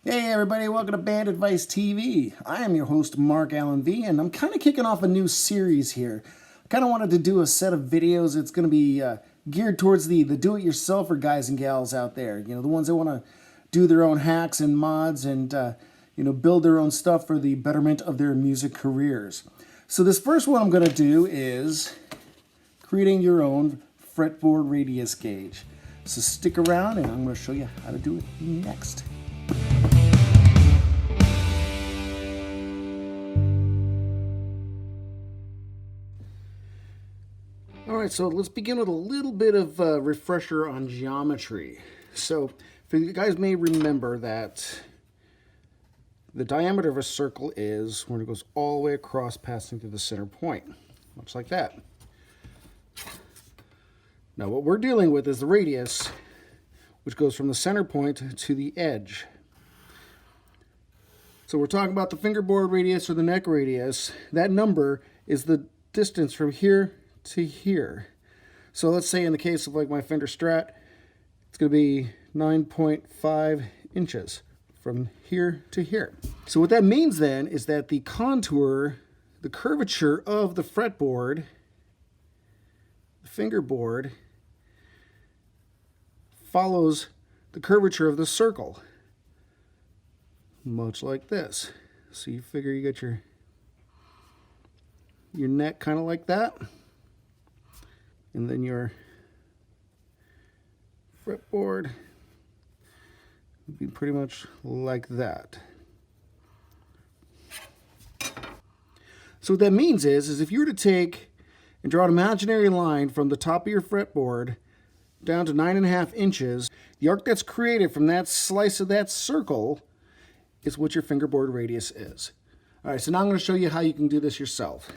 Hey everybody, welcome to Band Advice TV. I am your host Mark Allen V, and I'm kind of kicking off a new series here. I kind of wanted to do a set of videos. It's going to be geared towards the do-it-yourselfer guys and gals out there. You know, the ones that want to do their own hacks and mods and build their own stuff for the betterment of their music careers. So this first one I'm going to do is creating your own fretboard radius gauge. So stick around, and I'm going to show you how to do it next. Alright, so let's begin with a little bit of a refresher on geometry. So, you guys may remember that the diameter of a circle is when it goes all the way across, passing through the center point. Much like that. Now what we're dealing with is the radius, which goes from the center point to the edge. So we're talking about the fingerboard radius or the neck radius. That number is the distance from here to here. So let's say in the case of like my Fender Strat, it's going to be 9.5 inches from here to here. So what that means then is that the contour, the curvature of the fretboard, the fingerboard, follows the curvature of the circle, much like this. So you figure you get your neck kind of like that, and then your fretboard would be pretty much like that. So what that means is if you were to take and draw an imaginary line from the top of your fretboard down to 9.5 inches, the arc that's created from that slice of that circle is what your fingerboard radius is. All right, so now I'm going to show you how you can do this yourself.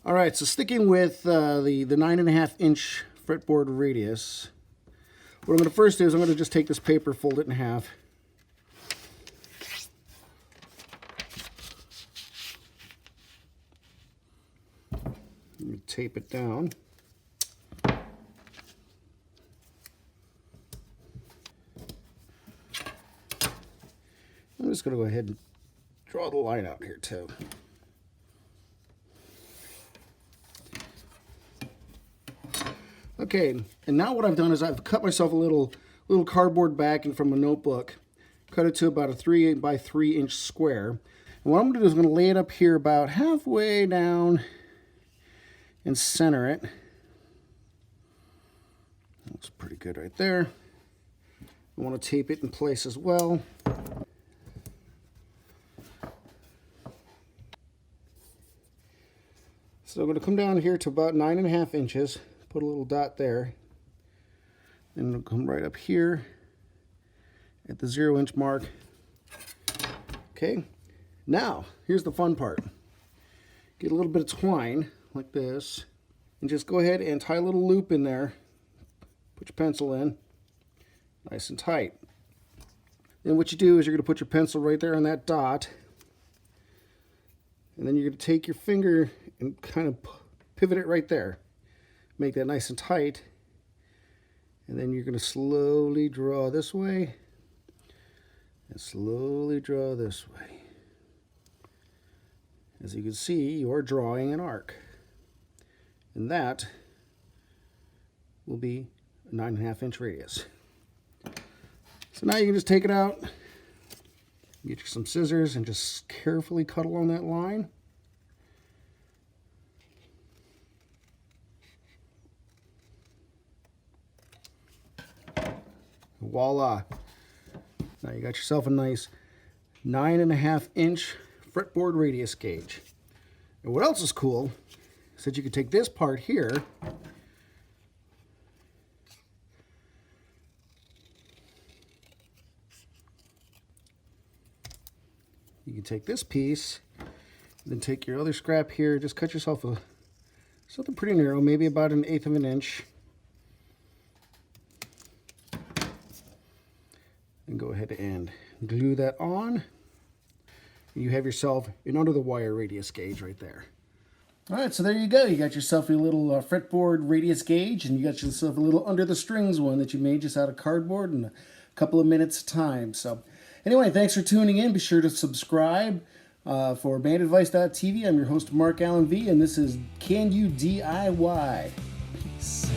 All right, so sticking with the 9.5 inch fretboard radius, what I'm going to first do is I'm going to just take this paper, fold it in half. Tape it down. I'm just going to go ahead and draw the line out here too. Okay, and now what I've done is I've cut myself a little cardboard backing from a notebook, cut it to about a 3 by 3 inch square. And what I'm going to do is I'm going to lay it up here about halfway down and center it. Looks pretty good right there. I want to tape it in place as well. So I'm going to come down here to about 9.5 inches, put a little dot there, and it'll come right up here at the 0 inch mark. Okay, now here's the fun part. Get a little bit of twine like this, and just go ahead and tie a little loop in there. Put your pencil in, nice and tight. Then what you do is you're going to put your pencil right there on that dot, and then you're going to take your finger and kind of pivot it right there. Make that nice and tight. And then you're going to slowly draw this way and slowly draw this way. As you can see, you're drawing an arc. And that will be a 9.5 inch radius. So now you can just take it out, get you some scissors, and just carefully cut along that line. Voila. Now you got yourself a nice 9.5 inch fretboard radius gauge. And what else is cool is that you can take this part here you can take this piece, then take your other scrap here, just cut yourself something pretty narrow, maybe about 1/8 of an inch. And go ahead and glue that on. You have yourself an under the wire radius gauge right there. All right, so there you go. You got yourself a little fretboard radius gauge, and you got yourself a little under the strings one that you made just out of cardboard in a couple of minutes time. So Anyway, thanks for tuning in. Be sure to subscribe for bandadvice.tv. I'm your host, Mark Allen V, and this is Can You DIY? Peace.